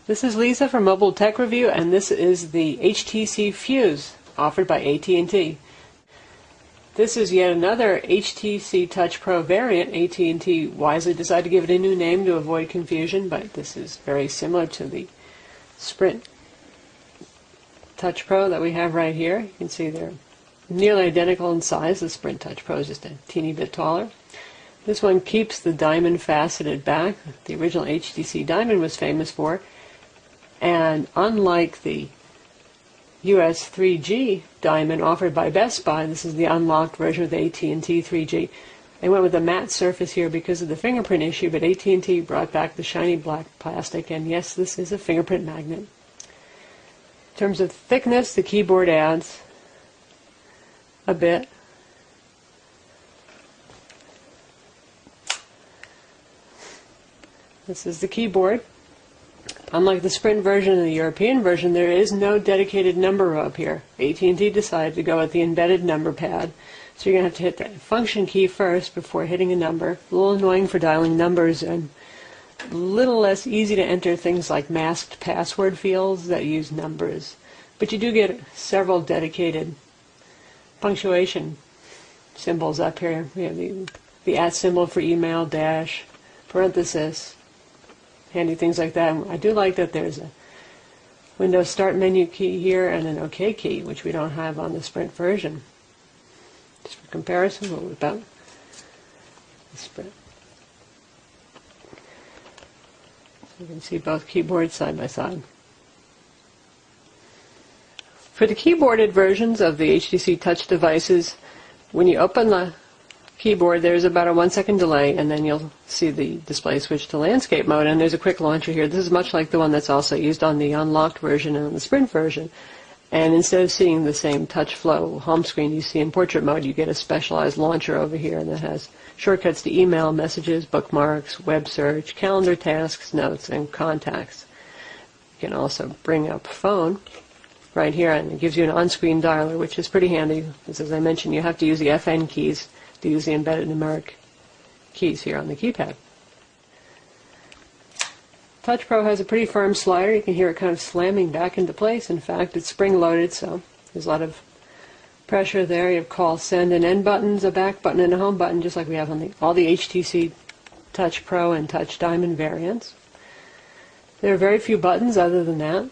This is Lisa from Mobile Tech Review, and this is the HTC Fuse offered by AT&T. This is yet another HTC Touch Pro variant. AT&T wisely decided to give it a new name to avoid confusion, but this is very similar to the Sprint Touch Pro that we have right here. You can see they're nearly identical in size. The Sprint Touch Pro is just a teeny bit taller. This one keeps the diamond faceted back. The original HTC Diamond was famous for. And unlike the US 3G Diamond offered by Best Buy, this is the unlocked version of the AT&T 3G. They went with a matte surface here because of the fingerprint issue, but AT&T brought back the shiny black plastic, and yes, this is a fingerprint magnet. In terms of thickness, the keyboard adds a bit. This is the keyboard. Unlike the Sprint version and the European version, there is no dedicated number row up here. AT&T decided to go with the embedded number pad, so you're going to have to hit the function key first before hitting a number. A little annoying for dialing numbers and a little less easy to enter things like masked password fields that use numbers. But you do get several dedicated punctuation symbols up here. We have the @ symbol for email, dash, parenthesis, handy things like that. And I do like that there's a Windows Start menu key here and an OK key, which we don't have on the Sprint version. Just for comparison, what about the Sprint? So you can see both keyboards side by side. For the keyboarded versions of the HTC Touch devices, when you open the keyboard, there's about a 1-second delay, and then you'll see the display switch to landscape mode, and there's a quick launcher here. This is much like the one that's also used on the unlocked version and on the Sprint version. And instead of seeing the same touch flow home screen you see in portrait mode, you get a specialized launcher over here that has shortcuts to email, messages, bookmarks, web search, calendar tasks, notes, and contacts. You can also bring up phone right here, and it gives you an on-screen dialer, which is pretty handy, because as I mentioned, you have to use the FN keys to use the embedded numeric keys here on the keypad. Touch Pro has a pretty firm slider. You can hear it kind of slamming back into place. In fact, it's spring-loaded, so there's a lot of pressure there. You have call, send, and end buttons, a back button, and a home button, just like we have on all the HTC Touch Pro and Touch Diamond variants. There are very few buttons other than that.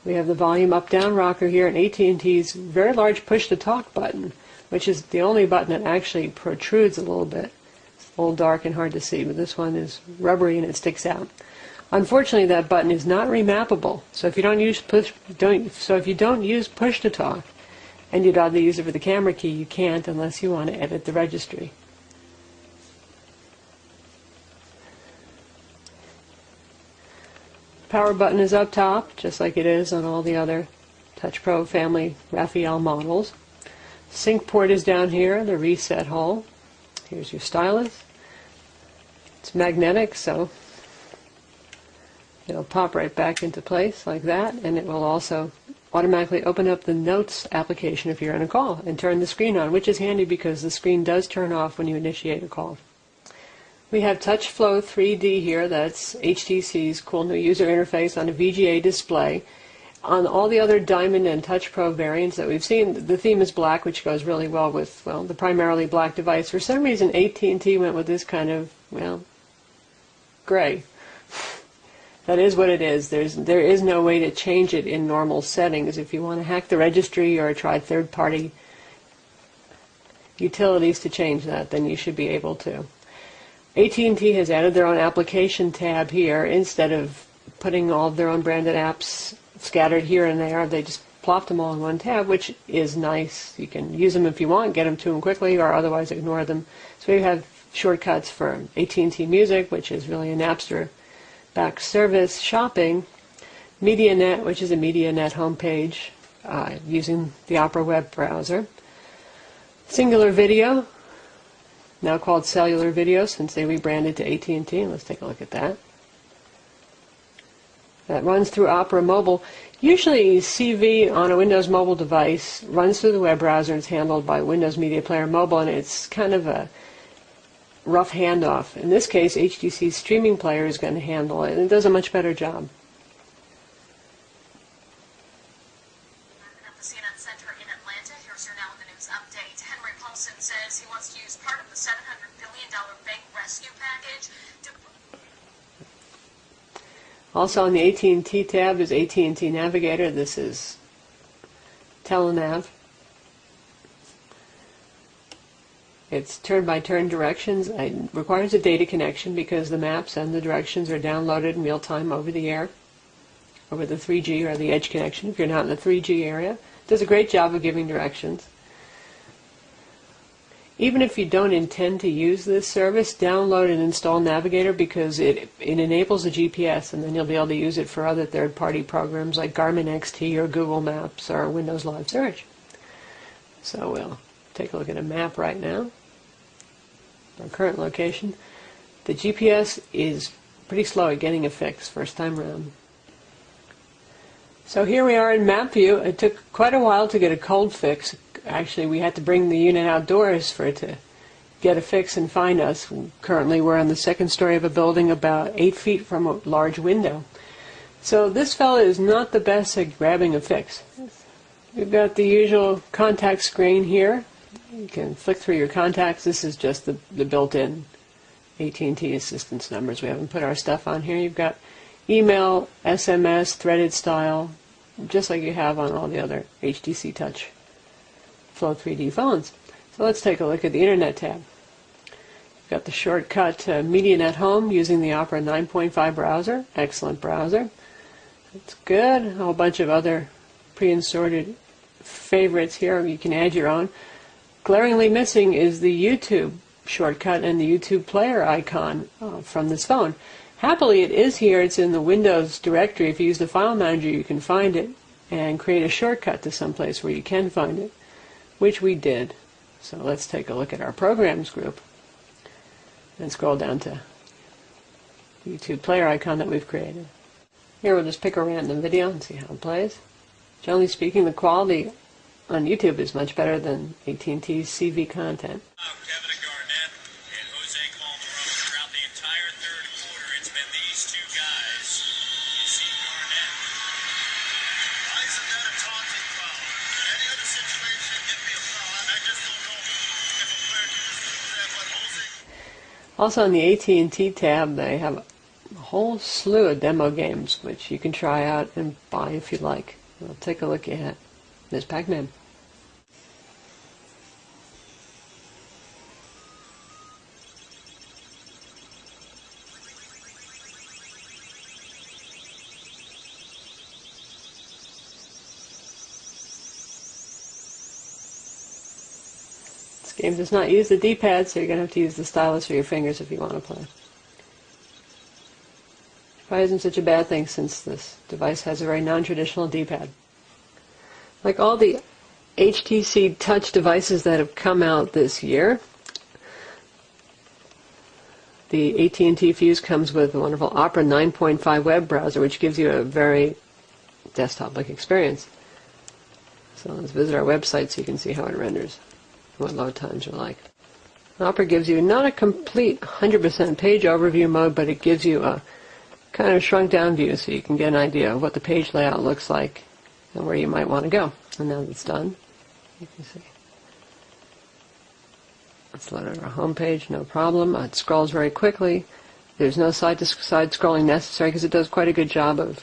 We have the volume up-down rocker here, and AT&T's very large push-to-talk button, which is the only button that actually protrudes a little bit. It's a little dark and hard to see, but this one is rubbery and it sticks out. Unfortunately, that button is not remappable. So if you don't use push to talk, and you'd rather use it for the camera key, you can't unless you want to edit the registry. Power button is up top, just like it is on all the other Touch Pro family Raphael models. Sync port is down here, the reset hole. Here's your stylus. It's magnetic, so it'll pop right back into place like that, and it will also automatically open up the Notes application if you're on a call and turn the screen on, which is handy because the screen does turn off when you initiate a call. We have Touch Flow 3D here. That's HTC's cool new user interface on a VGA display. On all the other Diamond and Touch Pro variants that we've seen, the theme is black, which goes really well with, well, the primarily black device. For some reason, AT&T went with this kind of, well, gray. That is what it is. There is no way to change it in normal settings. If you want to hack the registry or try third-party utilities to change that, then you should be able to. AT&T has added their own application tab here. Instead of putting all of their own branded apps scattered here and there, they just plopped them all in one tab, which is nice. You can use them if you want, get them to them quickly, or otherwise ignore them. So we have shortcuts for AT&T Music, which is really a Napster back service, shopping, MediaNet, which is a MediaNet homepage using the Opera web browser, Singular Video, now called Cellular Video since they rebranded to AT&T. Let's take a look at that. That runs through Opera Mobile. Usually CV on a Windows mobile device runs through the web browser and is handled by Windows Media Player Mobile, and it's kind of a rough handoff. In this case, HTC's streaming player is going to handle it, and it does a much better job. bank rescue package. Also on the AT&T tab is AT&T Navigator. This is Telenav. It's turn-by-turn directions. It requires a data connection because the maps and the directions are downloaded in real time over the air, over the 3G or the edge connection if you're not in the 3G area. It does a great job of giving directions. Even if you don't intend to use this service, download and install Navigator because it enables a GPS, and then you'll be able to use it for other third-party programs like Garmin XT or Google Maps or Windows Live Search. So we'll take a look at a map right now. Our current location. The GPS is pretty slow at getting a fix first time around. So here we are in map view. It took quite a while to get a cold fix. Actually, we had to bring the unit outdoors for it to get a fix and find us. Currently, we're on the second story of a building about 8 feet from a large window. So this fellow is not the best at grabbing a fix. We've got the usual contact screen here. You can flick through your contacts. This is just the built-in AT&T assistance numbers. We haven't put our stuff on here. You've got email, SMS, threaded style, just like you have on all the other HTC Touch Flow 3D phones. So let's take a look at the Internet tab. You've got the shortcut MediaNet Home using the Opera 9.5 browser. Excellent browser. That's good. A whole bunch of other pre-inserted favorites here. You can add your own. Glaringly missing is the YouTube shortcut and the YouTube player icon from this phone. Happily, it is here. It's in the Windows directory. If you use the file manager, you can find it and create a shortcut to someplace where you can find it, which we did. So let's take a look at our programs group and scroll down to the YouTube player icon that we've created. Here we'll just pick a random video and see how it plays. Generally speaking, the quality on YouTube is much better than AT&T's CV content. Kevin Garnett and Jose Calderon throughout the entire third quarter. It's been these two guys. You see Garnett. Why isn't that a taunting foul? In any other situation, give me a foul. I just don't know if a player can just do that, but Jose. Also on the AT&T tab, they have a whole slew of demo games which you can try out and buy if you like. We'll take a look at Ms. Pac-Man. This game does not use the D-pad, so you're going to have to use the stylus or your fingers if you want to play. Probably isn't such a bad thing since this device has a very non-traditional D-pad. Like all the HTC Touch devices that have come out this year, the AT&T Fuse comes with a wonderful Opera 9.5 web browser, which gives you a very desktop-like experience. So let's visit our website so you can see how it renders, what load times are like. Opera gives you not a complete 100% page overview mode, but it gives you a kind of shrunk down view so you can get an idea of what the page layout looks like and where you might want to go. And now that it's done, you can see. Let's load our home page, no problem. It scrolls very quickly. There's no side-to-side scrolling necessary because it does quite a good job of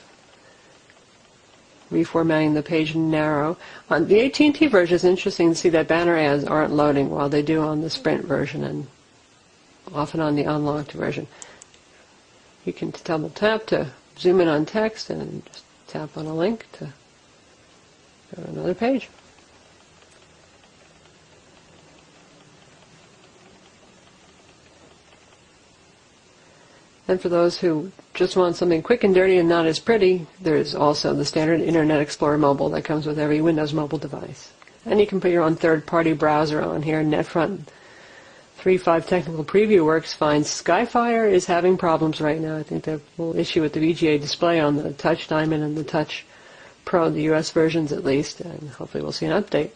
reformatting the page narrow. On the AT&T version, it's interesting to see that banner ads aren't loading while they do on the Sprint version and often on the unlocked version. You can double tap to zoom in on text and just tap on a link to go to another page. And for those who just want something quick and dirty and not as pretty, there's also the standard Internet Explorer Mobile that comes with every Windows mobile device. And you can put your own third-party browser on here. Netfront 3.5 Technical Preview Works finds Skyfire is having problems right now. I think they have a little issue with the VGA display on the Touch Diamond and the Touch Pro, the US versions at least, and hopefully we'll see an update.